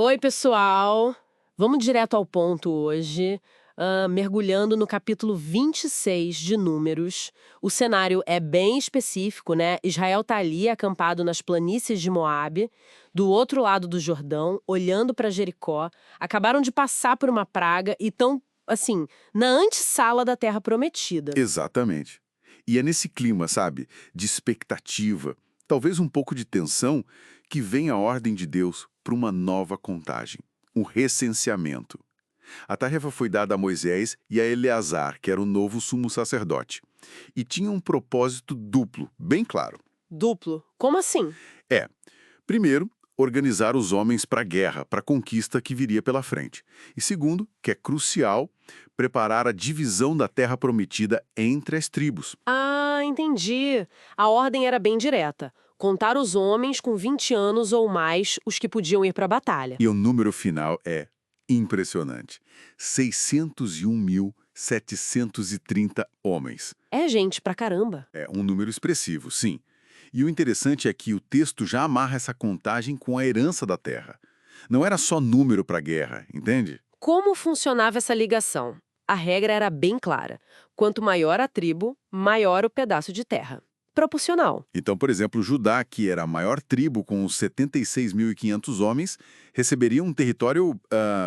Oi, pessoal! Vamos direto ao ponto hoje, mergulhando no capítulo 26 de Números. O cenário é bem específico, né? Israel tá ali acampado nas planícies de Moabe, do outro lado do Jordão, olhando para Jericó. Acabaram de passar por uma praga e estão, assim, na antessala da Terra Prometida. Exatamente. E é nesse clima, sabe, de expectativa, talvez um pouco de tensão, que vem a ordem de Deus para uma nova contagem, um recenseamento. A tarefa foi dada a Moisés e a Eleazar, que era o novo sumo sacerdote. E tinha um propósito duplo, bem claro. Duplo? Como assim? É, primeiro, organizar os homens para a guerra, para a conquista que viria pela frente. E segundo, que é crucial, preparar a divisão da terra prometida entre as tribos. Ah, entendi. A ordem era bem direta. Contar os homens com 20 anos ou mais, os que podiam ir para a batalha. E o número final é impressionante. 601.730 homens. É gente pra caramba. É um número expressivo, sim. E o interessante é que o texto já amarra essa contagem com a herança da terra. Não era só número para a guerra, entende? Como funcionava essa ligação? A regra era bem clara. Quanto maior a tribo, maior o pedaço de terra. Proporcional. Então, por exemplo, Judá, que era a maior tribo com os 76.500 homens, receberia um território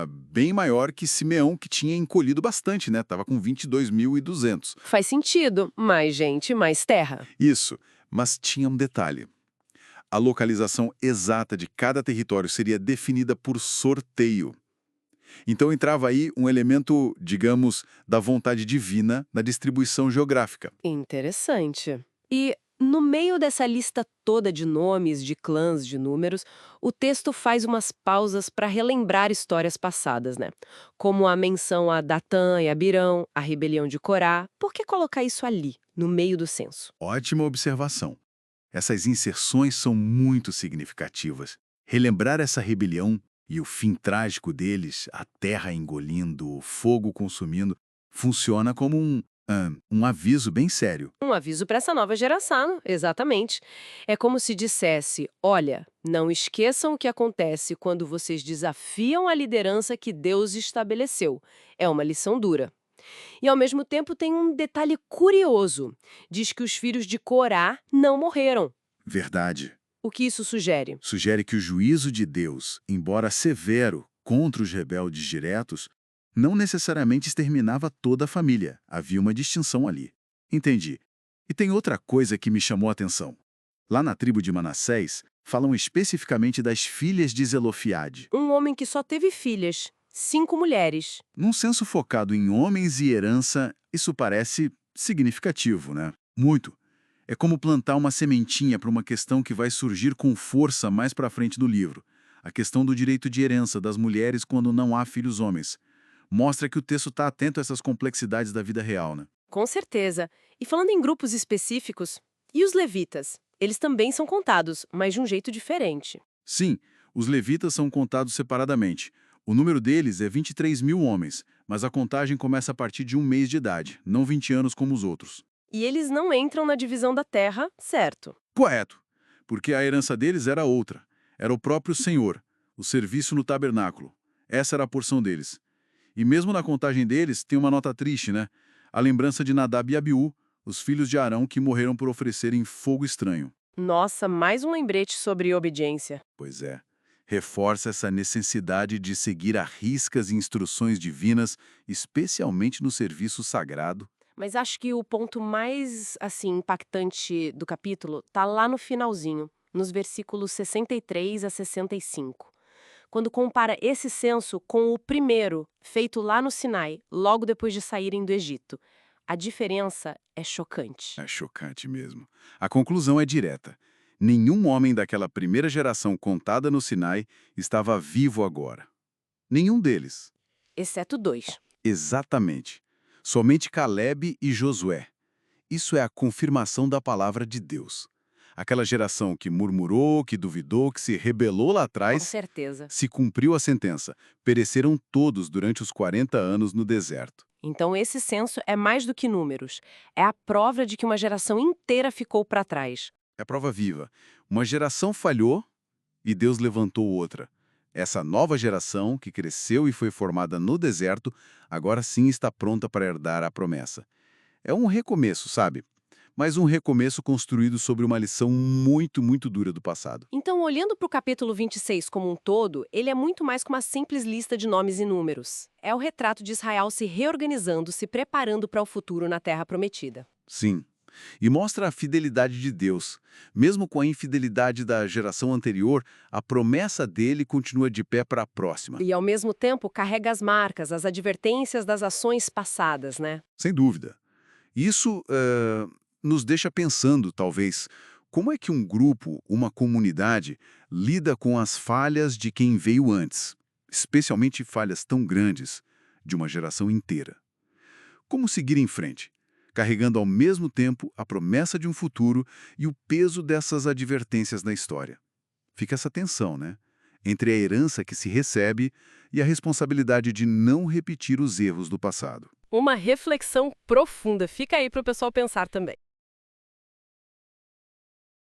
bem maior que Simeão, que tinha encolhido bastante, né? Estava com 22.200. Faz sentido. Mais gente, mais terra. Isso, mas tinha um detalhe. A localização exata de cada território seria definida por sorteio. Então entrava aí um elemento, digamos, da vontade divina na distribuição geográfica. Interessante. E no meio dessa lista toda de nomes, de clãs, de números, o texto faz umas pausas para relembrar histórias passadas, né? Como a menção a Datã e Abirão, a rebelião de Corá. Por que colocar isso ali, no meio do censo? Ótima observação. Essas inserções são muito significativas. Relembrar essa rebelião e o fim trágico deles, a terra engolindo, o fogo consumindo, funciona como um aviso bem sério. Um aviso para essa nova geração, exatamente. É como se dissesse: olha, não esqueçam o que acontece quando vocês desafiam a liderança que Deus estabeleceu. É uma lição dura. E ao mesmo tempo tem um detalhe curioso. Diz que os filhos de Corá não morreram. Verdade. O que isso sugere? Sugere que o juízo de Deus, embora severo contra os rebeldes diretos, não necessariamente exterminava toda a família. Havia uma distinção ali. Entendi. E tem outra coisa que me chamou a atenção. Lá na tribo de Manassés, falam especificamente das filhas de Zelofiade. Um homem que só teve filhas, 5 mulheres. Num senso focado em homens e herança, isso parece significativo, né? Muito. É como plantar uma sementinha para uma questão que vai surgir com força mais para frente do livro. A questão do direito de herança das mulheres quando não há filhos homens. Mostra que o texto está atento a essas complexidades da vida real, né? Com certeza. E falando em grupos específicos, e os levitas? Eles também são contados, mas de um jeito diferente. Sim, os levitas são contados separadamente. O número deles é 23.000 homens, mas a contagem começa a partir de um mês de idade, não 20 anos como os outros. E eles não entram na divisão da terra, certo? Correto, porque a herança deles era outra. Era o próprio Senhor, o serviço no tabernáculo. Essa era a porção deles. E mesmo na contagem deles, tem uma nota triste, né? A lembrança de Nadab e Abiú, os filhos de Arão que morreram por oferecerem fogo estranho. Nossa, mais um lembrete sobre obediência. Pois é. Reforça essa necessidade de seguir à risca as instruções divinas, especialmente no serviço sagrado. Mas acho que o ponto mais, assim, impactante do capítulo tá lá no finalzinho, nos versículos 63 a 65. Quando compara esse censo com o primeiro, feito lá no Sinai, logo depois de saírem do Egito. A diferença é chocante. É chocante mesmo. A conclusão é direta. Nenhum homem daquela primeira geração contada no Sinai estava vivo agora. Nenhum deles. Exceto 2. Exatamente. Somente Caleb e Josué. Isso é a confirmação da palavra de Deus. Aquela geração que murmurou, que duvidou, que se rebelou lá Com atrás, certeza. se cumpriu a sentença. Pereceram todos durante os 40 anos no deserto. Então esse censo é mais do que números. É a prova de que uma geração inteira ficou para trás. É prova viva. Uma geração falhou e Deus levantou outra. Essa nova geração, que cresceu e foi formada no deserto, agora sim está pronta para herdar a promessa. É um recomeço, sabe? Mas um recomeço construído sobre uma lição muito, muito dura do passado. Então, olhando para o capítulo 26 como um todo, ele é muito mais que uma simples lista de nomes e números. É o retrato de Israel se reorganizando, se preparando para o futuro na Terra Prometida. Sim. E mostra a fidelidade de Deus. Mesmo com a infidelidade da geração anterior, a promessa dele continua de pé para a próxima. E, ao mesmo tempo, carrega as marcas, as advertências das ações passadas, né? Sem dúvida. Isso nos deixa pensando, talvez, como é que um grupo, uma comunidade, lida com as falhas de quem veio antes, especialmente falhas tão grandes de uma geração inteira. Como seguir em frente, carregando ao mesmo tempo a promessa de um futuro e o peso dessas advertências na história? Fica essa tensão, né? Entre a herança que se recebe e a responsabilidade de não repetir os erros do passado. Uma reflexão profunda. Fica aí para o pessoal pensar também.